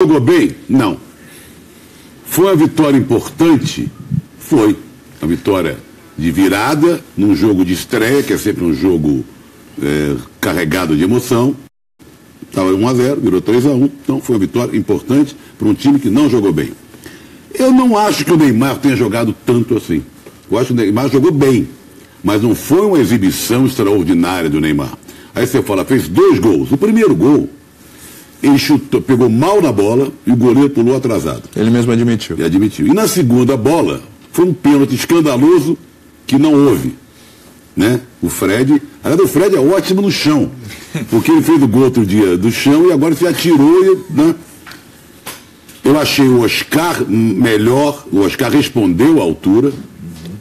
Jogou bem? Não. Foi uma vitória importante? Foi. Uma vitória de virada, num jogo de estreia, que é sempre um jogo carregado de emoção. Estava 1-0, virou 3-1. Então foi uma vitória importante para um time que não jogou bem. Eu não acho que o Neymar tenha jogado tanto assim. Eu acho que o Neymar jogou bem, mas não foi uma exibição extraordinária do Neymar. Aí você fala, fez 2 gols. O primeiro gol, ele chutou, pegou mal na bola e o goleiro pulou atrasado. Ele mesmo admitiu. Ele admitiu. E na segunda bola, foi um pênalti escandaloso que não houve. Né? O Fred é ótimo no chão, porque ele fez o gol outro dia do chão e agora se atirou. Né? Eu achei o Oscar melhor, o Oscar respondeu à altura,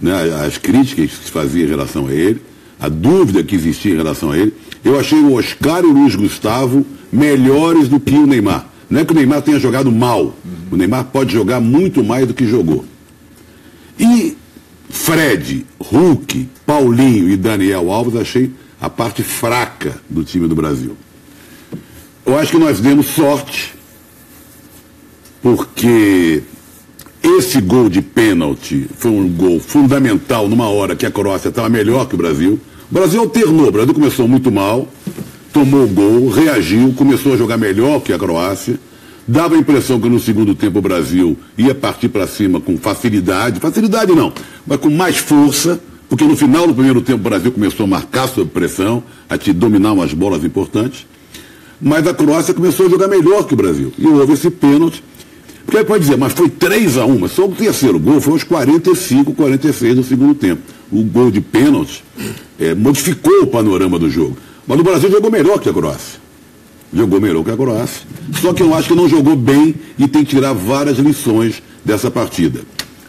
né, as críticas que se faziam em relação a ele, a dúvida que existia em relação a ele. Eu achei o Oscar e o Luiz Gustavo melhores do que o Neymar. Não é que o Neymar tenha jogado mal, o Neymar pode jogar muito mais do que jogou. E Fred, Hulk, Paulinho e Daniel Alves, achei a parte fraca do time do Brasil. Eu acho que nós demos sorte, porque esse gol de pênalti foi um gol fundamental numa hora que a Croácia estava melhor que o Brasil. O Brasil alternou, o Brasil começou muito mal, tomou o gol, reagiu, começou a jogar melhor que a Croácia. Dava a impressão que no segundo tempo o Brasil ia partir para cima com facilidade não, mas com mais força, porque no final do primeiro tempo o Brasil começou a marcar sob pressão, a te dominar umas bolas importantes, mas a Croácia começou a jogar melhor que o Brasil. E houve esse pênalti, porque aí pode dizer, mas foi 3-1, mas só o terceiro gol foi aos 45, 46 do segundo tempo. O gol de pênalti modificou o panorama do jogo. Mas o Brasil jogou melhor que a Croácia. Jogou melhor que a Croácia. Só que eu acho que não jogou bem e tem que tirar várias lições dessa partida.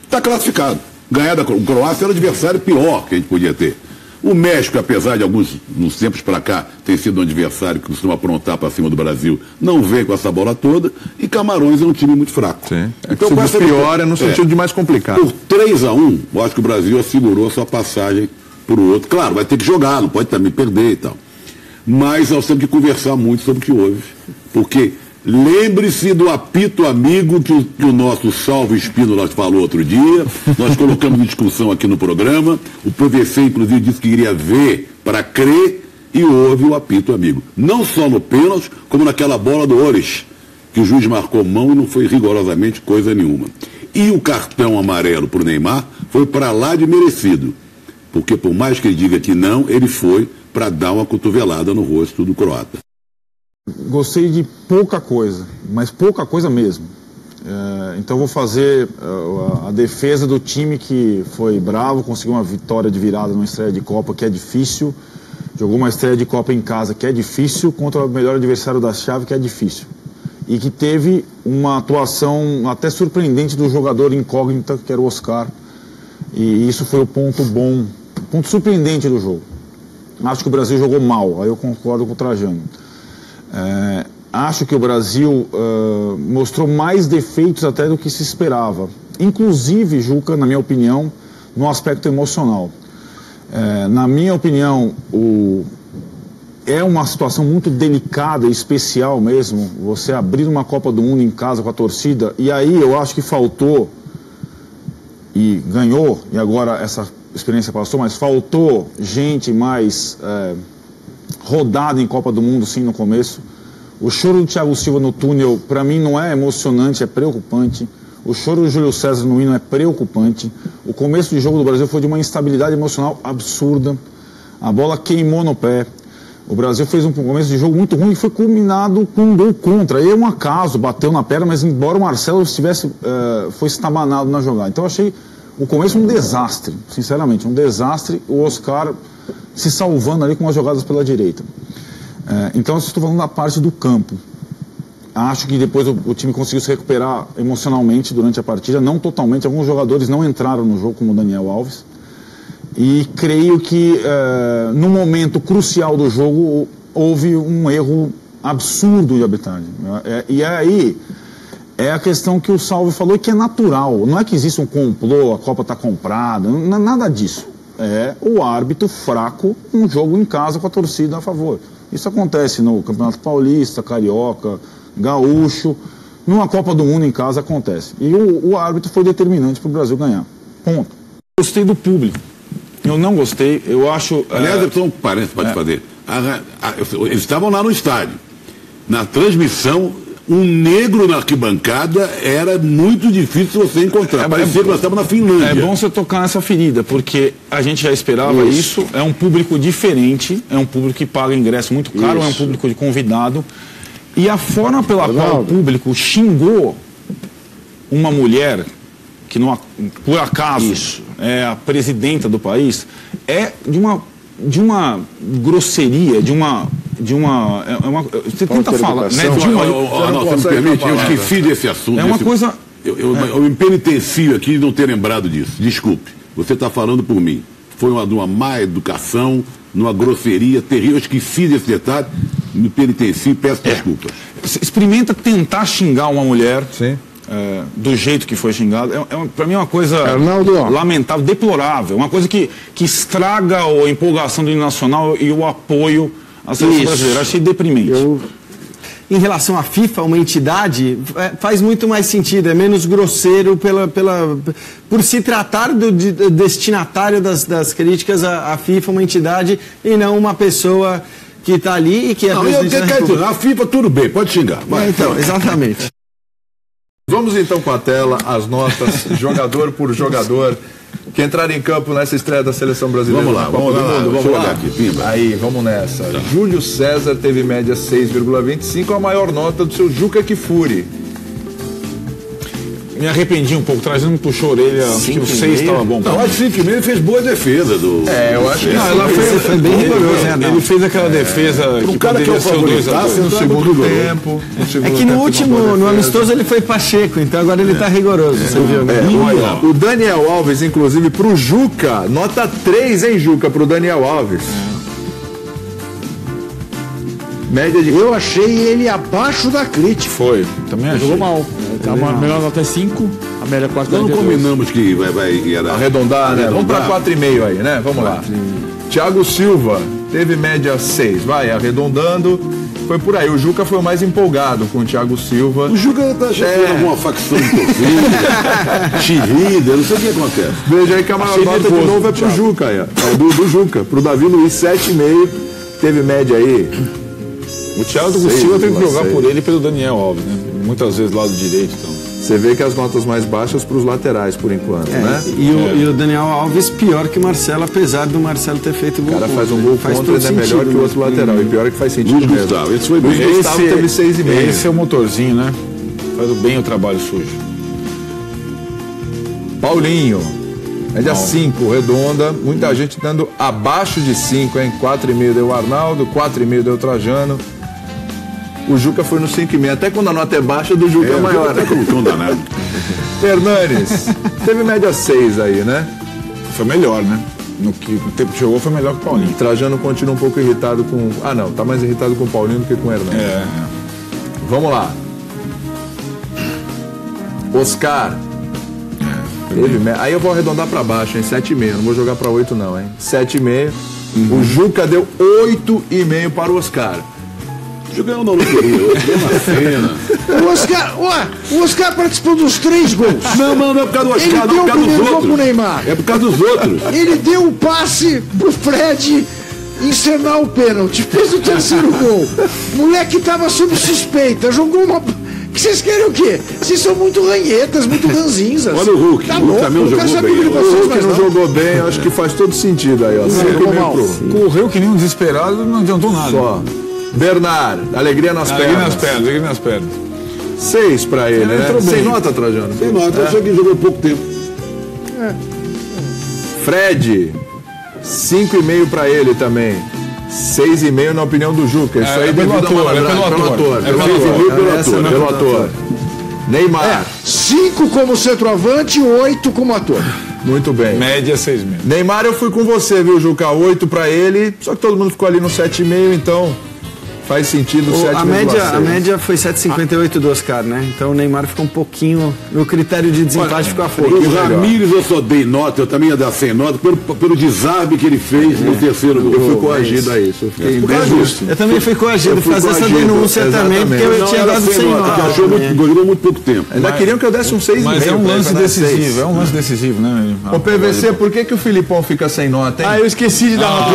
Está classificado. Ganhar da Croácia era o adversário pior que a gente podia ter. O México, apesar de alguns, nos tempos para cá, ter sido um adversário que costuma aprontar para cima do Brasil, não veio com essa bola toda. E Camarões é um time muito fraco. Sim. Então, o pior é no sentido de mais complicado. Por 3-1, eu acho que o Brasil assegurou a sua passagem para o outro. Claro, vai ter que jogar, não pode também perder e tal. Mas nós temos que conversar muito sobre o que houve. Porque lembre-se do apito amigo que o nosso Salvo Espínola falou outro dia. Nós colocamos em discussão aqui no programa. O PVC, inclusive, disse que iria ver para crer. E houve o apito amigo. Não só no pênalti, como naquela bola do Ores, que o juiz marcou mão e não foi rigorosamente coisa nenhuma. E o cartão amarelo para o Neymar foi para lá de merecido. Porque por mais que ele diga que não, ele foi para dar uma cotovelada no rosto do croata. Gostei de pouca coisa, mas pouca coisa mesmo. Então vou fazer a defesa do time que foi bravo, conseguiu uma vitória de virada numa estreia de Copa que é difícil, jogou uma estreia de Copa em casa que é difícil, contra o melhor adversário da chave que é difícil. E que teve uma atuação até surpreendente do jogador incógnita, que era o Oscar. E isso foi o ponto bom, ponto surpreendente do jogo. Acho que o Brasil jogou mal, aí eu concordo com o Trajano. Acho que o Brasil mostrou mais defeitos até do que se esperava. Inclusive, Juca, na minha opinião, no aspecto emocional. Na minha opinião, é uma situação muito delicada e especial mesmo, você abrir uma Copa do Mundo em casa com a torcida, e aí eu acho que faltou, e ganhou, e agora essa experiência passou, mas faltou gente mais rodada em Copa do Mundo, sim, no começo. O choro do Thiago Silva no túnel, para mim, não é emocionante, é preocupante. O choro do Júlio César no hino é preocupante. O começo de jogo do Brasil foi de uma instabilidade emocional absurda. A bola queimou no pé. O Brasil fez um começo de jogo muito ruim e foi culminado com um gol contra. Aí é um acaso, bateu na perna, mas embora o Marcelo foi estabanado na jogada. Então eu achei o começo um desastre, sinceramente, um desastre. O Oscar se salvando ali com as jogadas pela direita. Então eu estou falando da parte do campo. Acho que depois o time conseguiu se recuperar emocionalmente durante a partida, não totalmente. Alguns jogadores não entraram no jogo, como o Daniel Alves. E creio que no momento crucial do jogo houve um erro absurdo de arbitragem. E aí é a questão que o Salve falou, que é natural. Não é que existe um complô, a Copa está comprada, não, nada disso. É o árbitro fraco num jogo em casa com a torcida a favor. Isso acontece no Campeonato Paulista, Carioca, Gaúcho. Numa Copa do Mundo em casa acontece. E o árbitro foi determinante para o Brasil ganhar. Ponto. Gostei do público. Eu não gostei, eu acho... Aliás, só um parênteses pode fazer. Eles estavam lá no estádio. Na transmissão, um negro na arquibancada era muito difícil você encontrar. Parecia que nós estávamos na Finlândia. É bom você tocar nessa ferida, porque a gente já esperava isso. É um público diferente, é um público que paga ingresso muito caro, é um público de convidado. E a forma pela qual o público xingou uma mulher, que não, por acaso é a presidenta do país, é de uma grosseria, você tenta falar, né? Você me permite, eu esqueci desse assunto. É uma coisa... Eu me penitencio aqui de não ter lembrado disso. Desculpe, você está falando por mim. Foi de uma má educação, numa grosseria terrível. Eu esqueci desse detalhe, me penitencio e peço desculpa. Experimenta tentar xingar uma mulher... Sim. Do jeito que foi xingado, para mim é uma coisa lamentável, deplorável, uma coisa que estraga a empolgação do Nacional e o apoio à seleção brasileira. Achei deprimente. Em relação à FIFA, uma entidade, faz muito mais sentido, é menos grosseiro por se tratar do destinatário das críticas à FIFA, uma entidade, e não uma pessoa que está ali e que é presidente da a FIFA tudo bem, pode xingar. Então, exatamente. Vamos então com a tela, as notas, jogador por jogador, que entraram em campo nessa estreia da Seleção Brasileira. Vamos lá. Aqui, pimba. Aí, vamos nessa. Tá. Júlio César teve média 6,25, a maior nota do seu Juca Kfouri. Me arrependi um pouco, trazendo puxou a orelha, acho que o 6 estava bom. Não, acho que 5,5 ele fez boa defesa do... eu acho que ela foi bem rigoroso. Ele fez aquela defesa que poderia ser o 2-2 no segundo tempo. É que no último, no amistoso, ele foi Pacheco, então agora ele está rigoroso. Você viu? O Daniel Alves, inclusive, pro Juca, nota 3, hein, Juca, pro Daniel Alves. Média de... Eu achei ele abaixo da crítica. Foi, também achei. Jogou mal. A melhor nota é 5, a média 4. Não combinamos que vai arredondar, né? Vamos para 4,5 aí, né? Vamos lá. Thiago Silva teve média 6, vai, arredondando. Foi por aí. O Juca foi o mais empolgado com o Thiago Silva. O Juca tá chegando alguma facção de torcida, xirrida, não sei o que acontece. Veja aí que a maior nota de novo é pro Juca, do Juca. Pro Davi Luiz, 7,5. Teve média aí. O Thiago Silva tem que jogar por ele e pelo Daniel Alves, né? Muitas vezes lado direito, então. Você vê que as notas mais baixas para os laterais, por enquanto, né? E o Daniel Alves pior que o Marcelo, apesar do Marcelo ter feito gol. O cara faz um gol contra, ele é melhor que o outro lateral. E pior é que faz sentido mesmo. Gustavo, esse foi bem. Gustavo teve 6,5. Esse é o motorzinho, né? Faz bem o trabalho sujo. Paulinho, média 5, redonda. Muita gente dando abaixo de 5, hein? 4,5 deu o Arnaldo, 4,5 deu o Trajano. O Juca foi no 5,5. Até quando a nota é baixa, do Juca é maior. Até com o tom danado. Hernanes, teve média 6 aí, né? Foi melhor, né? No tempo que jogou foi melhor que o Paulinho. Trajano continua um pouco irritado com... Ah, não. Tá mais irritado com o Paulinho do que com o Hernanes. Vamos lá. Oscar. Aí eu vou arredondar pra baixo, hein? 7,5. Não vou jogar pra 8, não, hein? 7,5. O Juca deu 8,5 para o Oscar. Jogando na loteria, uma cena. O Oscar participou dos 3 gols. Não é por causa do Oscar, ele deu o primeiro gol pro Neymar. É por causa dos outros. Ele deu o passe pro Fred encenar o pênalti. Fez o 3º gol. O moleque tava sob suspeita. Jogou uma... Que vocês querem o quê? Vocês são muito ranhetas, muito ranzinzas. Olha o Hulk. Tá o Hulk também jogou bem. O Hulk não jogou bem, acho que faz todo sentido aí, ó. Correu que nem um desesperado, não adiantou nada. Só. Bernard, alegria nas pernas. Alegria nas pernas. 6 pra ele, né? Sem nota, Trajano? Sem nota, eu achei que jogou pouco tempo. Fred, 5,5 pra ele também. 6,5 na opinião do Juca. Isso aí pelo ator. Neymar. 5 como centroavante e 8 como ator. Muito bem. Média 6,5. Neymar, eu fui com você, viu, Juca? 8 pra ele. Só que todo mundo ficou ali no 7,5, então faz sentido 7,6. A média foi 7,58 do Oscar, né? Então o Neymar ficou um pouquinho, no critério de desempate ficou a pouco. O Ramírez eu só dei nota, eu também ia dar 100 nota, pelo desarme que ele fez no terceiro gol. Eu fui coagido a isso. Eu fiquei injusto. Eu também fui coagido a fazer essa denúncia também, porque eu tinha dado 100 nota. Achou muito pouco tempo. Ainda queriam que eu desse um 6,5. Mas é um lance decisivo, é um lance decisivo, né? Ô PVC, por que o Filipão fica sem nota, hein? Ah, eu esqueci de dar nota.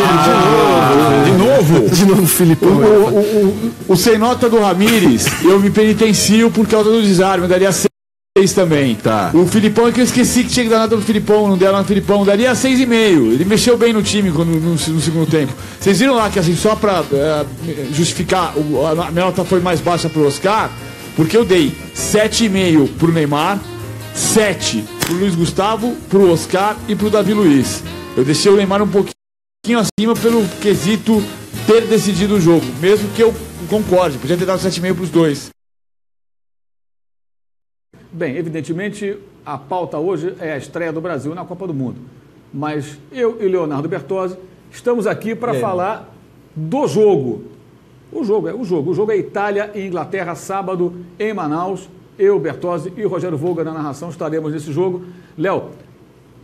De novo, Filipão. O sem nota do Ramírez, eu me penitencio por causa do desarme, eu daria 6 também. Tá. O Filipão é que eu esqueci que tinha que dar nota pro Filipão, não deram nota pro Filipão, daria 6,5. Ele mexeu bem no time no segundo tempo. Vocês viram lá que, assim, só pra justificar, a minha nota foi mais baixa pro Oscar, porque eu dei 7,5 pro Neymar, 7 pro Luiz Gustavo, pro Oscar e pro Davi Luiz. Eu deixei o Neymar um pouquinho acima pelo quesito ter decidido o jogo, mesmo que eu concorde, podia ter dado 7,5 pros dois. Bem, evidentemente, a pauta hoje é a estreia do Brasil na Copa do Mundo. Mas eu e Leonardo Bertozzi estamos aqui para falar do jogo. O jogo é Itália e Inglaterra, sábado, em Manaus. Eu, Bertozzi e Rogério Volga na narração estaremos nesse jogo. Léo,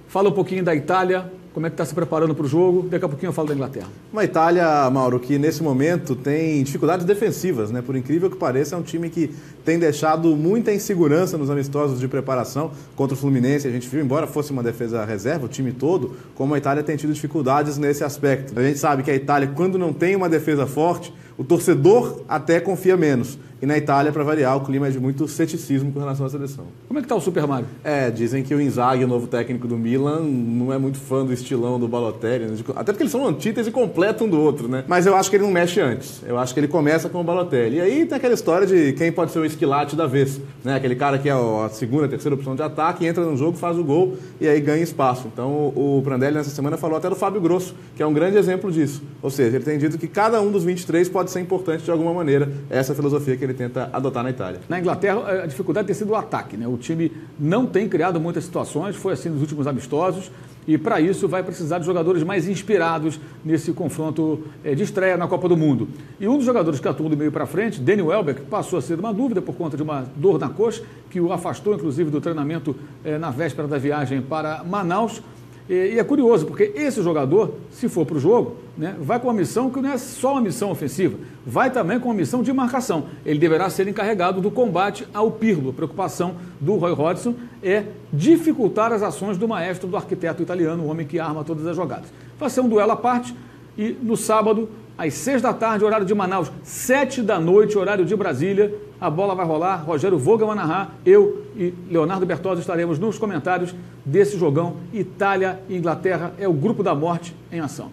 fala um pouquinho da Itália, como é que está se preparando para o jogo. Daqui a pouquinho eu falo da Inglaterra. Uma Itália, Mauro, que nesse momento tem dificuldades defensivas, né? Por incrível que pareça, é um time que tem deixado muita insegurança nos amistosos de preparação contra o Fluminense. A gente viu, embora fosse uma defesa reserva, o time todo, como a Itália tem tido dificuldades nesse aspecto. A gente sabe que a Itália, quando não tem uma defesa forte, o torcedor até confia menos. E na Itália, para variar, o clima é de muito ceticismo com relação à seleção. Como é que está o Super Mario? Dizem que o Inzaghi, o novo técnico do Milan, não é muito fã do estilão do Balotelli, né? Até porque eles são antítese completa um do outro, né? Mas eu acho que ele não mexe antes. Eu acho que ele começa com o Balotelli. E aí tem aquela história de quem pode ser o esquilate da vez, né? Aquele cara que é a segunda, terceira opção de ataque, entra no jogo, faz o gol e aí ganha espaço. Então o Prandelli nessa semana falou até do Fábio Grosso, que é um grande exemplo disso. Ou seja, ele tem dito que cada um dos 23 pode ser importante de alguma maneira. Essa é a filosofia que ele tenta adotar na Itália. Na Inglaterra, a dificuldade tem sido o ataque, né? O time não tem criado muitas situações, foi assim nos últimos amistosos, e para isso vai precisar de jogadores mais inspirados nesse confronto de estreia na Copa do Mundo. E um dos jogadores que atuou do meio para frente, Danny Welbeck, passou a ser uma dúvida por conta de uma dor na coxa, que o afastou inclusive do treinamento na véspera da viagem para Manaus. E é curioso, porque esse jogador, se for para o jogo, né, vai com uma missão que não é só uma missão ofensiva, vai também com uma missão de marcação. Ele deverá ser encarregado do combate ao Pirlo. A preocupação do Roy Hodgson é dificultar as ações do maestro, do arquiteto italiano, o homem que arma todas as jogadas. Vai ser um duelo à parte e no sábado, às 6 da tarde, horário de Manaus, 7 da noite, horário de Brasília, a bola vai rolar, Rogério Volga vai narrar, eu e Leonardo Bertozzi estaremos nos comentários desse jogão. Itália e Inglaterra é o grupo da morte em ação.